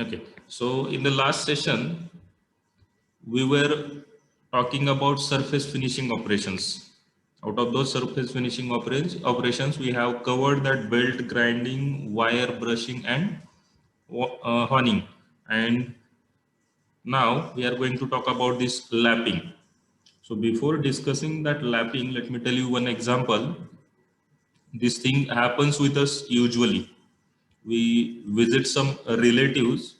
Okay, so in the last session, we were talking about surface finishing operations. Out of those surface finishing operations, we have covered that belt grinding, wire brushing, and honing. And now we are going to talk about this lapping. So before discussing that lapping, let me tell you one example. This thing happens with us usually. We visit some relatives,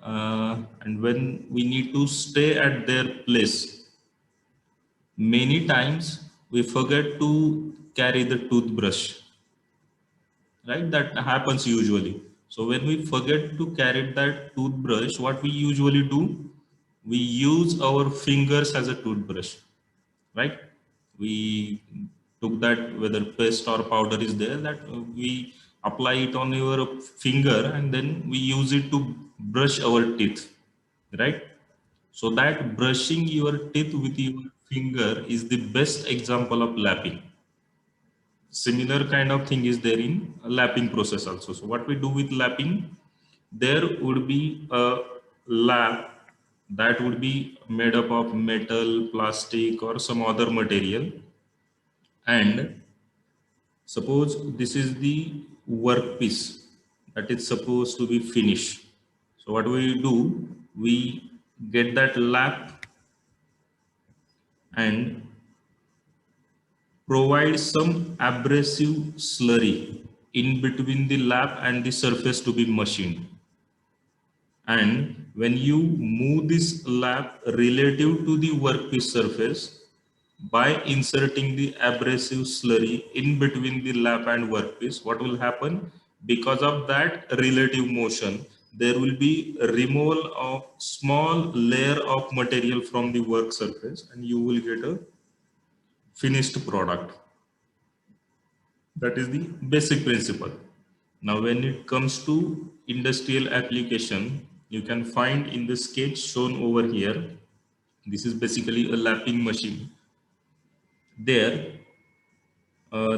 and when we need to stay at their place, many times we forget to carry the toothbrush, right? That happens usually. So when we forget to carry that toothbrush, what we usually do, we use our fingers as a toothbrush, right? We took that, whether paste or powder is there, that we apply it on your finger and then we use it to brush our teeth, right? So that brushing your teeth with your finger is the best example of lapping. Similar kind of thing is there in a lapping process also. So what we do with lapping, there would be a lap that would be made up of metal, plastic, or some other material. And suppose this is the workpiece that is supposed to be finished. So what we do, we get that lap and provide some abrasive slurry in between the lap and the surface to be machined. And when you move this lap relative to the workpiece surface, by inserting the abrasive slurry in between the lap and workpiece, what will happen? Because of that relative motion, there will be a removal of small layer of material from the work surface and you will get a finished product. That is the basic principle. Now, when it comes to industrial application, you can find in the sketch shown over here, this is basically a lapping machine. There,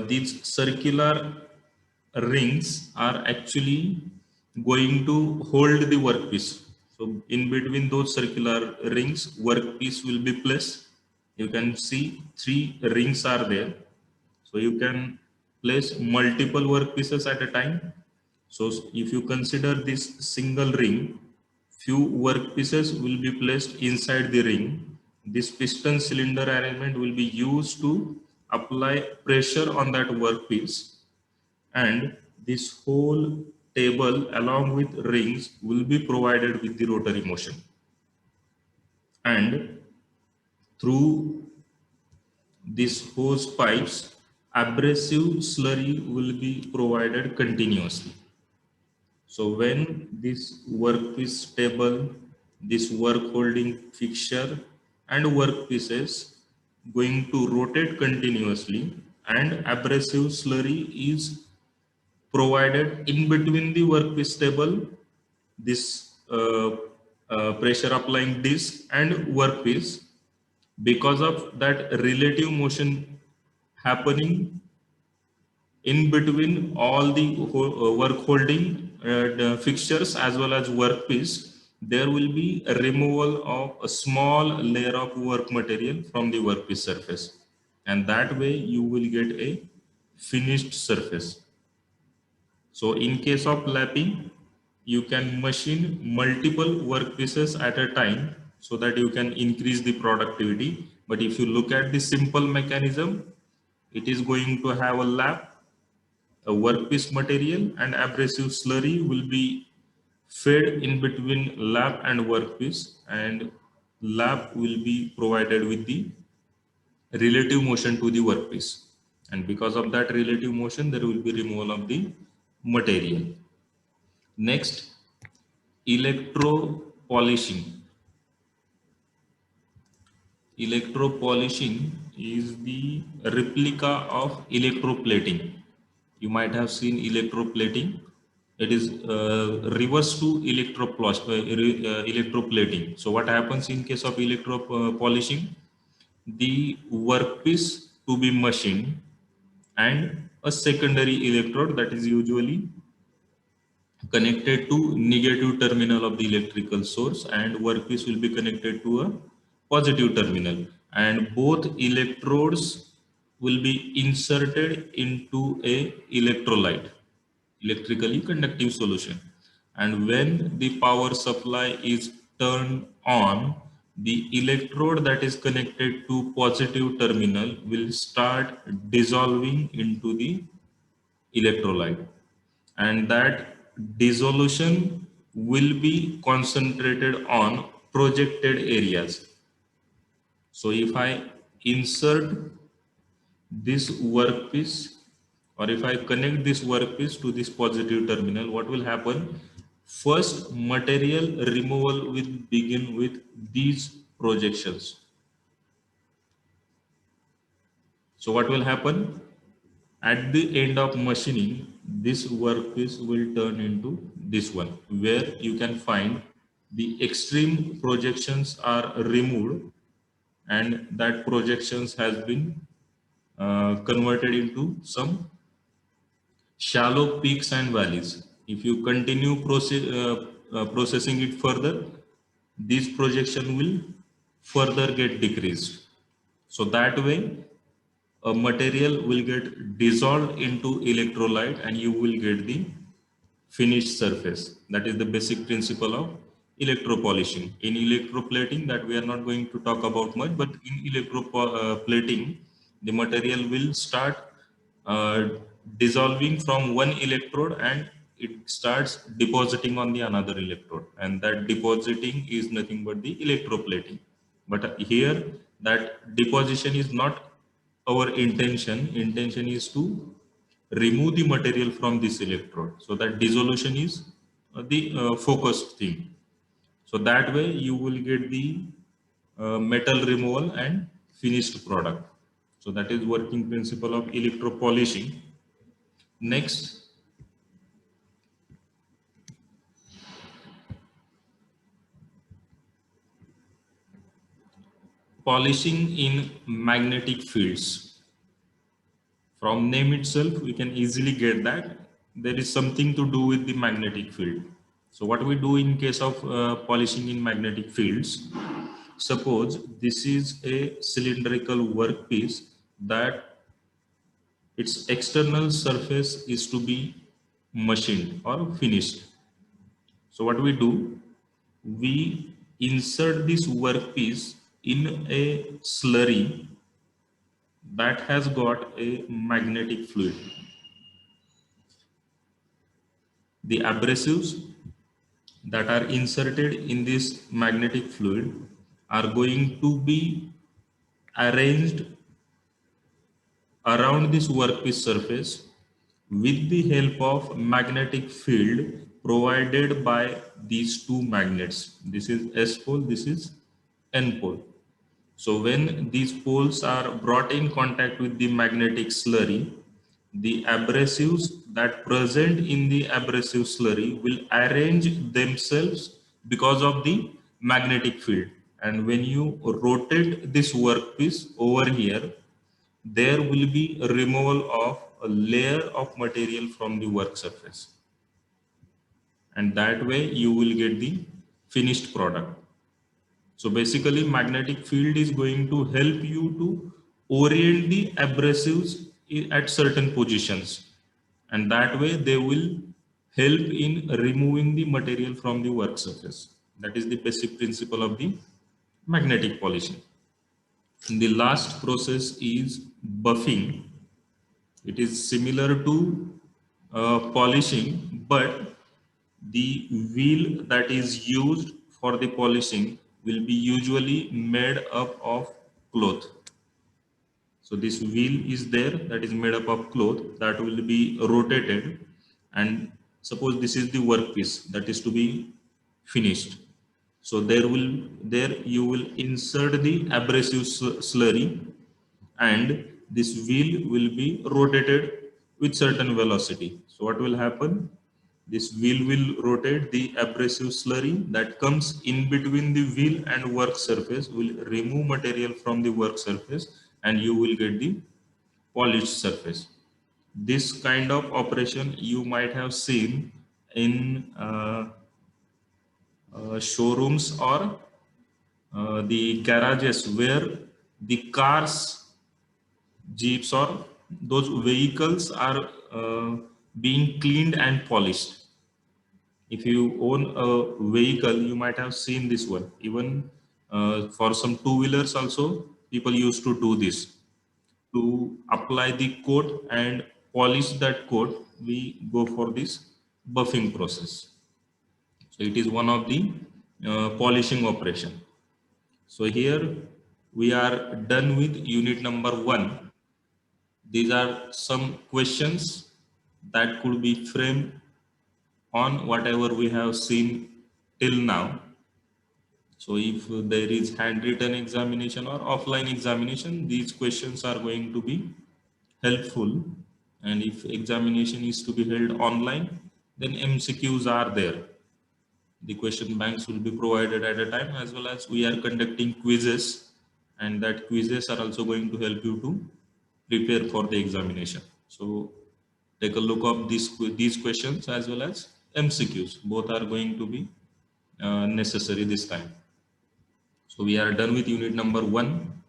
these circular rings are actually going to hold the workpiece. So in between those circular rings, workpiece will be placed. You can see three rings are there. So you can place multiple workpieces at a time. So if you consider this single ring, few workpieces will be placed inside the ring. This piston cylinder arrangement will be used to apply pressure on that workpiece, and this whole table along with rings will be provided with the rotary motion. And through these hose pipes, abrasive slurry will be provided continuously. So when this workpiece table, this work holding fixture and workpieces going to rotate continuously, and abrasive slurry is provided in between the workpiece table, this pressure applying disc and workpiece. Because of that relative motion happening in between all the work holding the fixtures as well as workpiece, there will be a removal of a small layer of work material from the workpiece surface, and that way you will get a finished surface. So in case of lapping, you can machine multiple workpieces at a time so that you can increase the productivity. But if you look at the simple mechanism, it is going to have a lap, a workpiece material, and abrasive slurry will be fed in between lap and workpiece, and lap will be provided with the relative motion to the workpiece, and because of that relative motion there will be removal of the material. Next, electro polishing. Electro polishing is the replica of electroplating. You might have seen electroplating. It is reverse to electroplating. So what happens in case of electro polishing? The workpiece to be machined and a secondary electrode that is usually connected to negative terminal of the electrical source, and workpiece will be connected to a positive terminal, and both electrodes will be inserted into a electrolyte, electrically conductive solution. And when the power supply is turned on, the electrode that is connected to positive terminal will start dissolving into the electrolyte, and that dissolution will be concentrated on projected areas. So if I insert this workpiece, or if I connect this workpiece to this positive terminal, what will happen? First, material removal will begin with these projections. So what will happen? At the end of machining, this workpiece will turn into this one, where you can find the extreme projections are removed, and that projections has been converted into some shallow peaks and valleys. If you continue processing it further, this projection will further get decreased. So that way, a material will get dissolved into electrolyte and you will get the finished surface. That is the basic principle of electropolishing. In electroplating, that we are not going to talk about much, but in electroplating, the material will start uh, dissolving from one electrode and it starts depositing on the another electrode, and that depositing is nothing but the electroplating. But here, that deposition is not our intention is to remove the material from this electrode, so that dissolution is the focused thing. So that way you will get the metal removal and finished product. So that is working principle of electropolishing. Next, polishing in magnetic fields. From name itself, we can easily get that there is something to do with the magnetic field. So what we do in case of polishing in magnetic fields, suppose this is a cylindrical workpiece that its external surface is to be machined or finished. So what we do, we insert this workpiece in a slurry that has got a magnetic fluid. The abrasives that are inserted in this magnetic fluid are going to be arranged around this workpiece surface with the help of magnetic field provided by these two magnets. This is S pole, this is N pole. So when these poles are brought in contact with the magnetic slurry, the abrasives that present in the abrasive slurry will arrange themselves because of the magnetic field. And when you rotate this workpiece over here, there will be a removal of a layer of material from the work surface. And that way you will get the finished product. So basically magnetic field is going to help you to orient the abrasives at certain positions, and that way they will help in removing the material from the work surface. That is the basic principle of the magnetic polishing. And the last process is buffing. It is similar to polishing, but the wheel that is used for the polishing will be usually made up of cloth. So this wheel is there that is made up of cloth that will be rotated, and suppose this is the workpiece that is to be finished. So there you will insert the abrasive slurry, and this wheel will be rotated with certain velocity. So what will happen? This wheel will rotate, the abrasive slurry that comes in between the wheel and work surface will remove material from the work surface, and you will get the polished surface. This kind of operation you might have seen in showrooms or the garages where the cars, jeeps, or those vehicles are being cleaned and polished. If you own a vehicle, you might have seen this one. Even for some two-wheelers also, people used to do this. To apply the coat and polish that coat, we go for this buffing process. So it is one of the polishing operation. So here we are done with unit number 1. These are some questions that could be framed on whatever we have seen till now. So if there is handwritten examination or offline examination, these questions are going to be helpful. And if examination is to be held online, then MCQs are there. The question banks will be provided at a time, as well as we are conducting quizzes, and that quizzes are also going to help you to prepare for the examination. So take a look of these questions as well as MCQs. Both are going to be necessary this time. So we are done with unit number 1.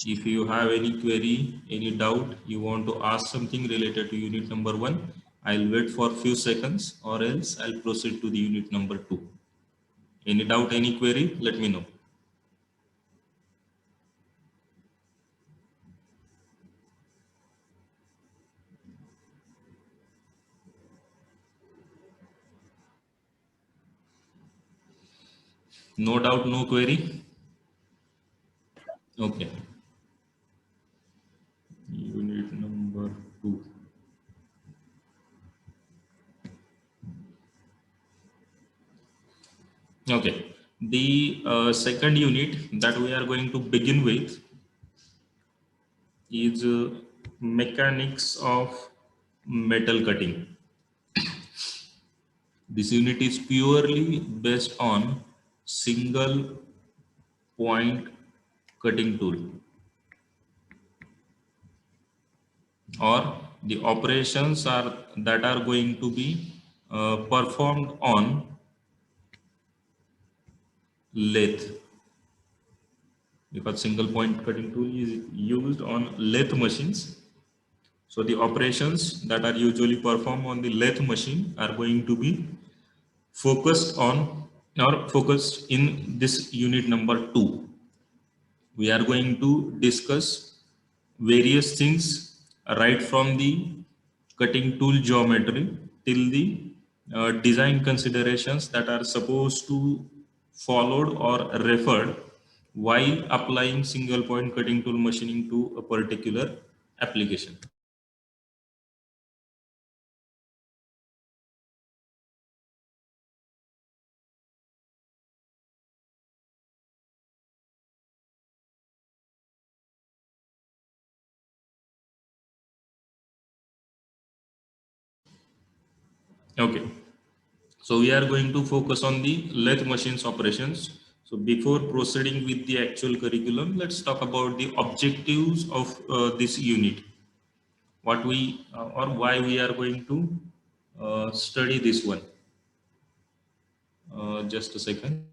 If you have any query, any doubt, you want to ask something related to unit number 1, I'll wait for a few seconds, or else I'll proceed to the unit number 2. Any doubt, any query, let me know. No doubt, no query. Okay. Unit number 2. Okay. The second unit that we are going to begin with is mechanics of metal cutting. This unit is purely based on single point cutting tool, or the operations are that are going to be performed on lathe, because single point cutting tool is used on lathe machines. So the operations that are usually performed on the lathe machine are going to be focused on, or focused in this unit number 2. We are going to discuss various things right from the cutting tool geometry till the design considerations that are supposed to followed or referred while applying single point cutting tool machining to a particular application. Okay, so we are going to focus on the lathe machines operations. So before proceeding with the actual curriculum, let's talk about the objectives of this unit. What we or why we are going to study this one. Just a second.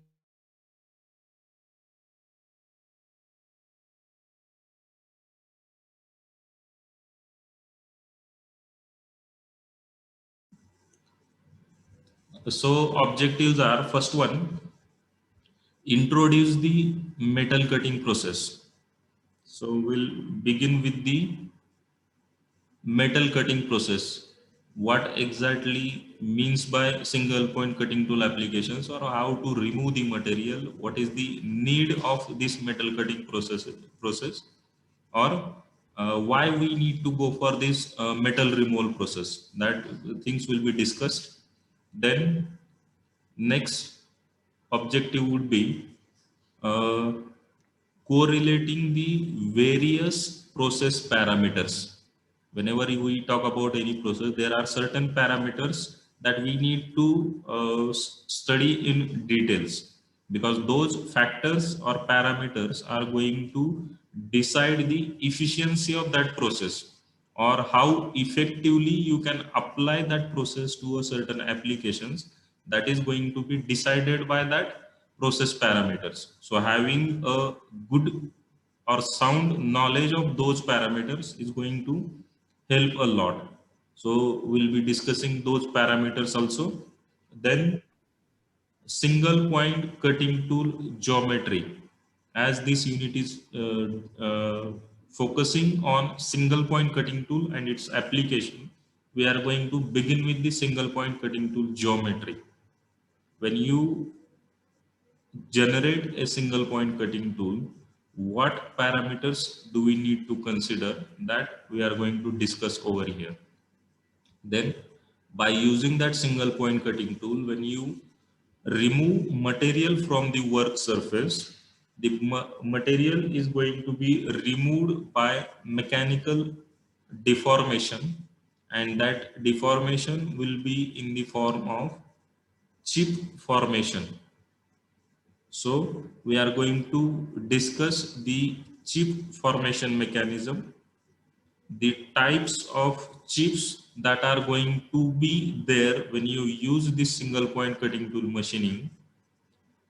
So objectives are: first one, introduce the metal cutting process. So we'll begin with the metal cutting process. What exactly means by single point cutting tool applications, or how to remove the material? What is the need of this metal cutting process, or why we need to go for this metal removal process? That things will be discussed. Then next objective would be uh, correlating the various process parameters. Whenever we talk about any process, there are certain parameters that we need to study in details, because those factors or parameters are going to decide the efficiency of that process. or how effectively you can apply that process to a certain applications, that is going to be decided by that process parameters. So having a good or sound knowledge of those parameters is going to help a lot. So we'll be discussing those parameters also. Then single point cutting tool geometry. As this unit is focusing on single point cutting tool and its application, we are going to begin with the single point cutting tool geometry. When you generate a single point cutting tool, what parameters do we need to consider, that we are going to discuss over here. Then by using that single point cutting tool, when you remove material from the work surface, the material is going to be removed by mechanical deformation, and that deformation will be in the form of chip formation. So we are going to discuss the chip formation mechanism, the types of chips that are going to be there when you use this single point cutting tool machining,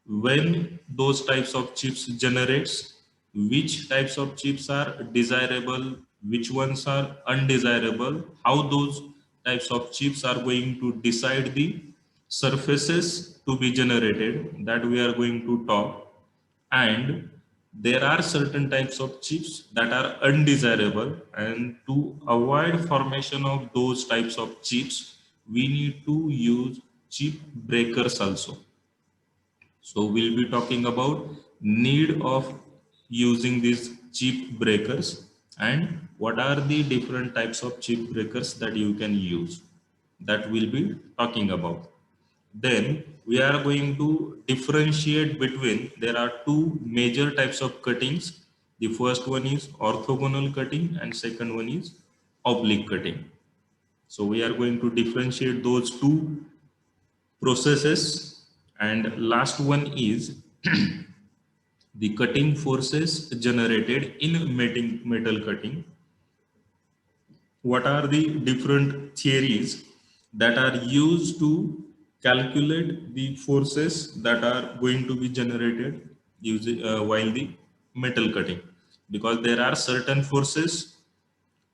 when those types of chips generates, which types of chips are desirable, which ones are undesirable, how those types of chips are going to decide the surfaces to be generated, that we are going to talk. And there are certain types of chips that are undesirable, and to avoid formation of those types of chips, we need to use chip breakers also. So we'll be talking about need of using these chip breakers and what are the different types of chip breakers that you can use, that we'll be talking about. Then we are going to differentiate between, there are two major types of cuttings. The first one is orthogonal cutting and second one is oblique cutting. So we are going to differentiate those two processes. And last one is the cutting forces generated in metal cutting. What are the different theories that are used to calculate the forces that are going to be generated using while the metal cutting? Because there are certain forces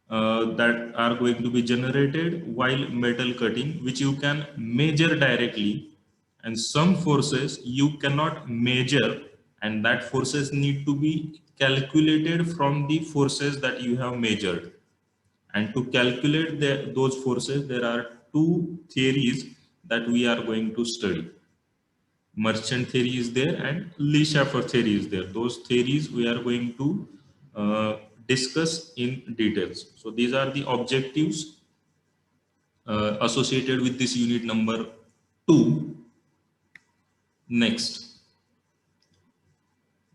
that are going to be generated while metal cutting, which you can measure directly, and some forces you cannot measure, and that forces need to be calculated from the forces that you have measured. And to calculate those forces, there are two theories that we are going to study. Merchant theory is there and Lee Schaffer theory is there. Those theories we are going to discuss in details. So these are the objectives associated with this unit number 2. Next,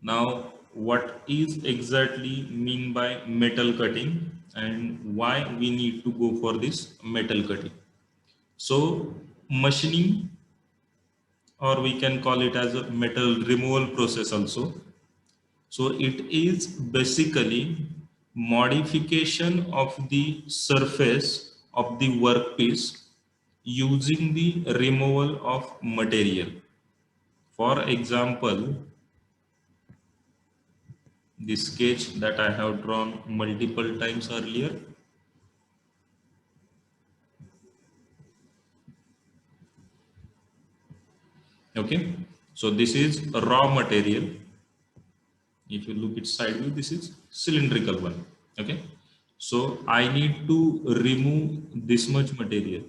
now what is exactly mean by metal cutting and why we need to go for this metal cutting? So machining, or we can call it as a metal removal process also. So it is basically modification of the surface of the workpiece using the removal of material. For example, the sketch that I have drawn multiple times earlier. Okay, so this is raw material. If you look at side view, this is cylindrical one. Okay, so I need to remove this much material,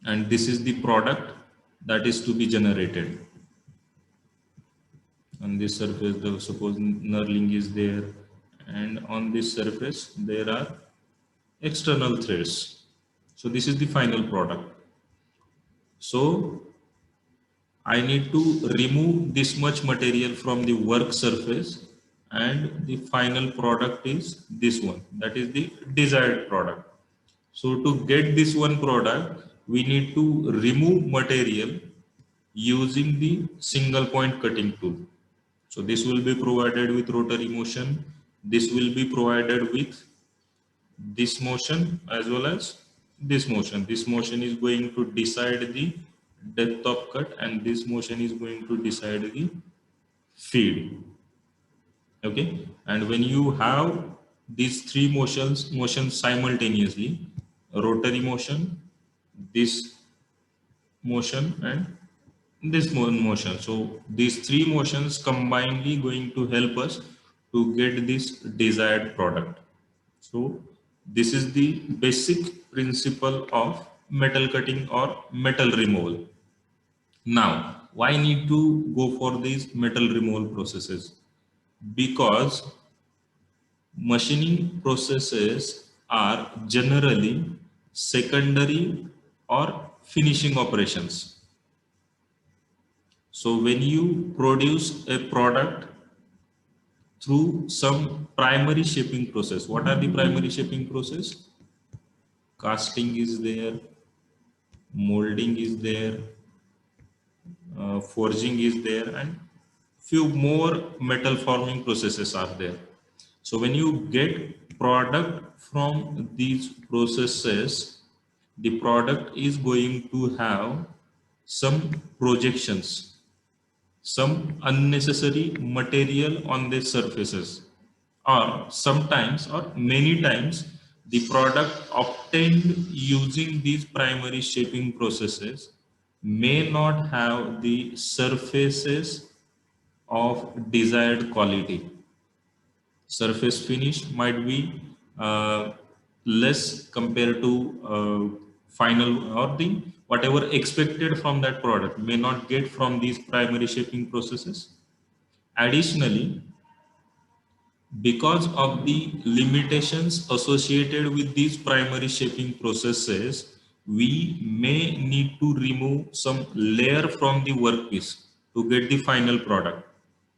and this is the product that is to be generated. On this surface, the suppose knurling is there, and on this surface there are external threads. So this is the final product. So I need to remove this much material from the work surface, and the final product is this one, that is the desired product. So to get this one product, we need to remove material using the single point cutting tool. So this will be provided with rotary motion, this will be provided with this motion as well as this motion. This motion is going to decide the depth of cut, and this motion is going to decide the feed. Okay, and when you have these three motions simultaneously, rotary motion, this motion, and this motion, so these three motions combinedly going to help us to get this desired product. So this is the basic principle of metal cutting or metal removal. Now, why need to go for these metal removal processes? Because machining processes are generally secondary or finishing operations. So when you produce a product through some primary shaping process, what are the primary shaping process? Casting is there, molding is there, forging is there, and few more metal forming processes are there. So when you get product from these processes, the product is going to have some projections, some unnecessary material on the surfaces, or sometimes or many times the product obtained using these primary shaping processes may not have the surfaces of desired quality. Surface finish might be less compared to final, or the whatever expected from that product may not get from these primary shaping processes. Additionally, because of the limitations associated with these primary shaping processes, we may need to remove some layer from the workpiece to get the final product.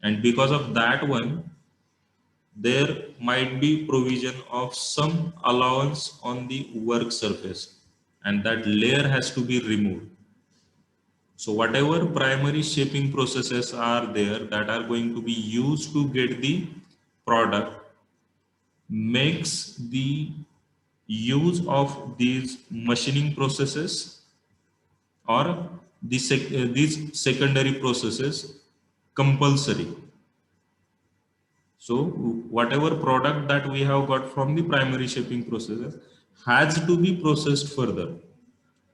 And because of that one, there might be provision of some allowance on the work surface, and that layer has to be removed. So whatever primary shaping processes are there that are going to be used to get the product makes the use of these machining processes or these secondary processes compulsory. So whatever product that we have got from the primary shaping processes has to be processed further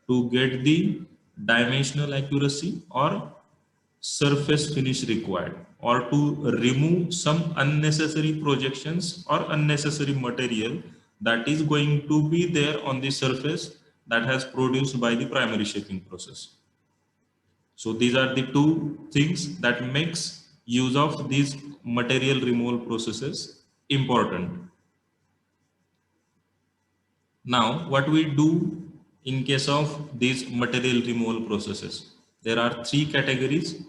to get the dimensional accuracy or surface finish required, or to remove some unnecessary projections or unnecessary material that is going to be there on the surface that has produced by the primary shaping process. So these are the two things that makes use of these material removal processes important. Now, what we do in case of these material removal processes? There are three categories.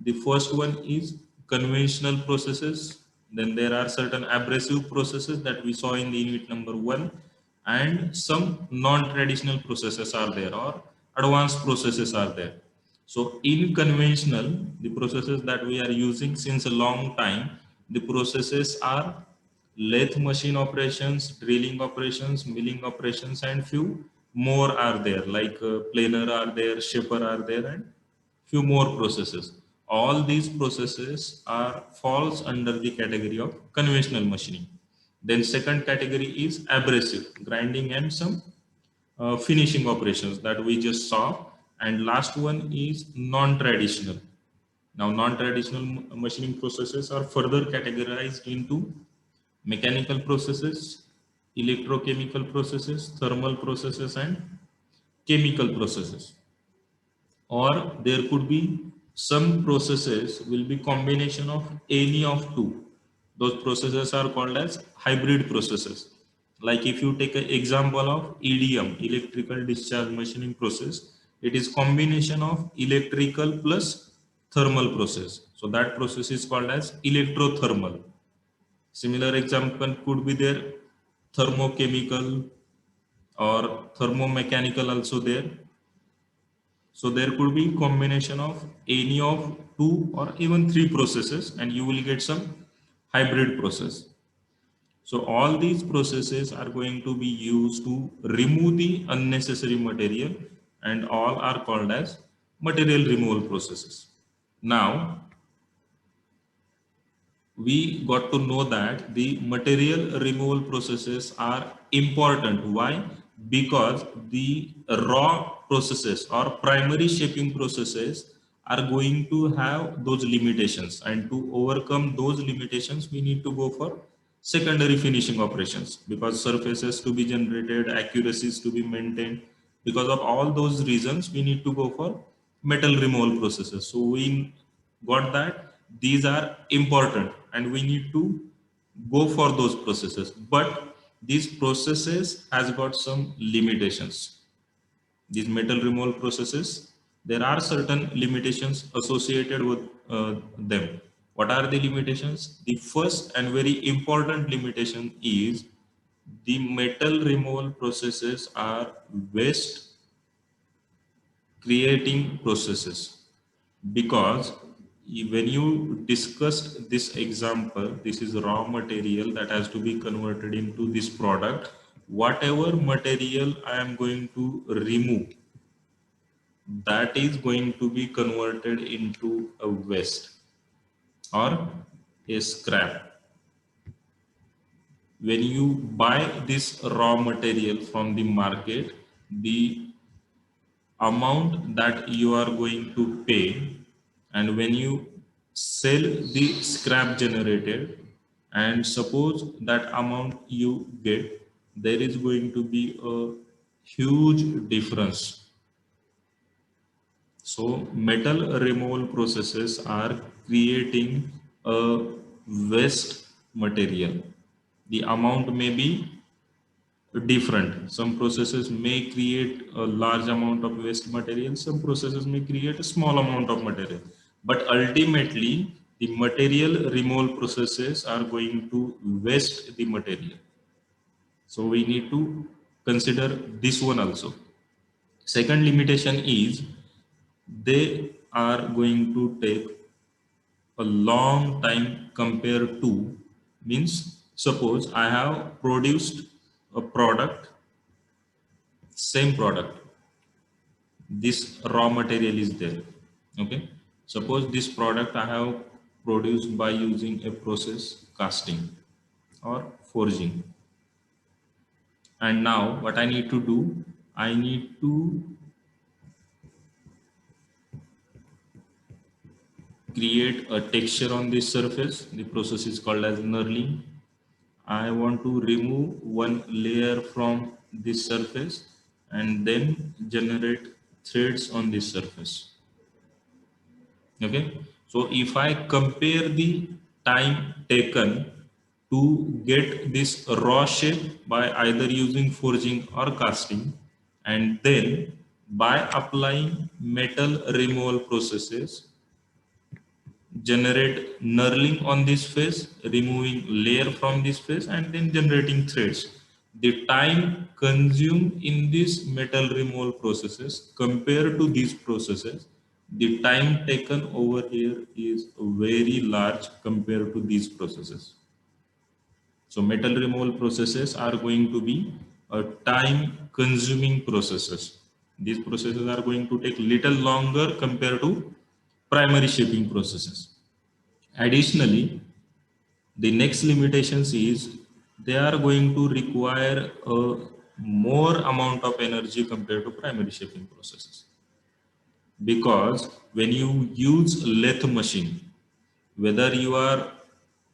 The first one is conventional processes. Then there are certain abrasive processes that we saw in the unit number 1, and some non-traditional processes are there, or advanced processes are there. So in conventional, the processes that we are using since a long time, the processes are lathe machine operations, drilling operations, milling operations, and few more are there, like planer are there, shaper are there, and few more processes. All these processes are falls under the category of conventional machining. Then second category is abrasive, grinding and some finishing operations that we just saw. And last one is non-traditional. Now, non-traditional machining processes are further categorized into mechanical processes, electrochemical processes, thermal processes, and chemical processes. Or there could be some processes will be combination of any of two. Those processes are called as hybrid processes. Like if you take an example of EDM, electrical discharge machining process, it is combination of electrical plus thermal process. So that process is called as electrothermal. Similar example could be there thermochemical or thermomechanical also there. So there could be combination of any of two or even three processes, and you will get some hybrid process. So all these processes are going to be used to remove the unnecessary material, and all are called as material removal processes. Now, we got to know that the material removal processes are important. Why? Because the raw processes or primary shaping processes are going to have those limitations, and to overcome those limitations we need to go for secondary finishing operations, because surfaces to be generated, accuracies to be maintained. Because of all those reasons we need to go for metal removal processes. So we got that these are important and we need to go for those processes, but these processes has got some limitations. These metal removal processes, there are certain limitations associated with them. What are the limitations? The first and very important limitation is the metal removal processes are waste creating processes, because when you discussed this example, this is raw material that has to be converted into this product. Whatever material I am going to remove, that is going to be converted into a waste or a scrap. When you buy this raw material from the market, the amount that you are going to pay, and when you sell the scrap generated, and suppose that amount you get, there is going to be a huge difference. So metal removal processes are creating a waste material. The amount may be different. Some processes may create a large amount of waste material, some processes may create a small amount of material. But ultimately, the material removal processes are going to waste the material. So we need to consider this one also. Second limitation is they are going to take a long time compared to, means suppose I have produced a product, same product, this raw material is there. Okay, suppose this product I have produced by using a process casting or forging, and now what I need to do, I need to create a texture on this surface. The process is called as knurling. I want to remove one layer from this surface and then generate threads on this surface. Okay, so if I compare the time taken to get this raw shape by either using forging or casting, and then by applying metal removal processes, generate knurling on this face, removing layer from this face, and then generating threads. The time consumed in these metal removal processes compared to these processes, the time taken over here is very large compared to these processes. So metal removal processes are going to be a time consuming processes. These processes are going to take little longer compared to primary shaping processes. Additionally, the next limitations is they are going to require a more amount of energy compared to primary shaping processes. Because when you use lathe machine, whether you are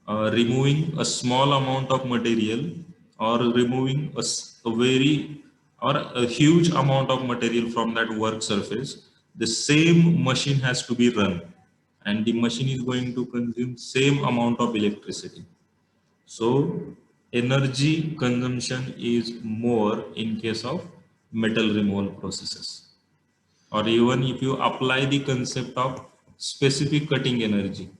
removing a small amount of material or removing a very or a huge amount of material from that work surface, the same machine has to be run, and the machine is going to consume same amount of electricity. So energy consumption is more in case of metal removal processes. Or even if you apply the concept of specific cutting energy,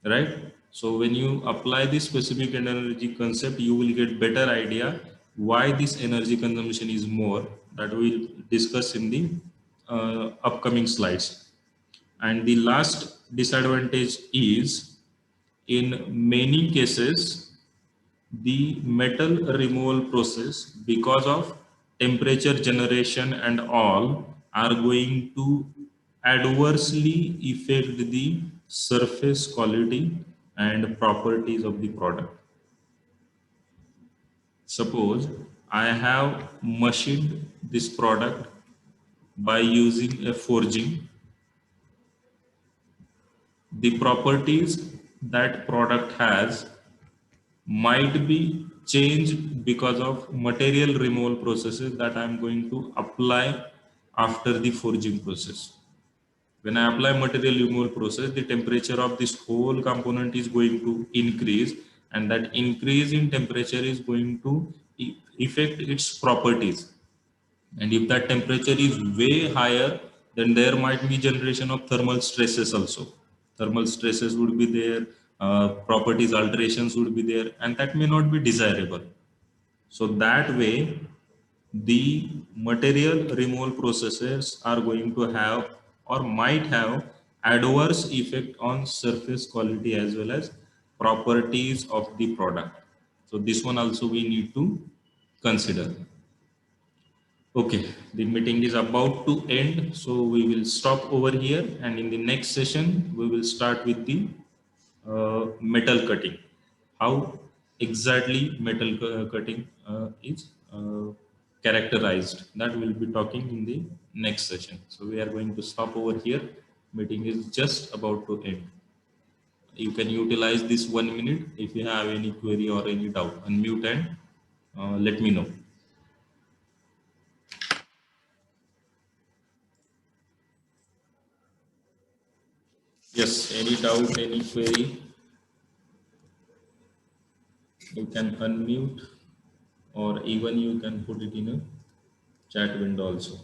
right? So when you apply this specific energy concept, you will get better idea why this energy consumption is more, that we'll discuss in the upcoming slides. And the last disadvantage is, in many cases the metal removal process, because of temperature generation and all, are going to adversely affect the surface quality and properties of the product. Suppose I have machined this product by using a forging. The properties that product has might be changed because of material removal processes that I am going to apply after the forging process. When I apply material removal process, the temperature of this whole component is going to increase, and that increase in temperature is going to affect its properties. And if that temperature is way higher, then there might be generation of thermal stresses also. Thermal stresses would be there, properties alterations would be there, and that may not be desirable. So that way, the material removal processes are going to have or might have adverse effect on surface quality as well as properties of the product. So this one also we need to consider. Okay, the meeting is about to end, so we will stop over here, and in the next session we will start with the metal cutting. How exactly metal cutting is characterized. That we'll be talking in the next session. So we are going to stop over here. Meeting is just about to end. You can utilize this 1 minute if you have any query or any doubt. Unmute and let me know. Yes, any doubt, any query, you can unmute or even you can put it in a chat window also.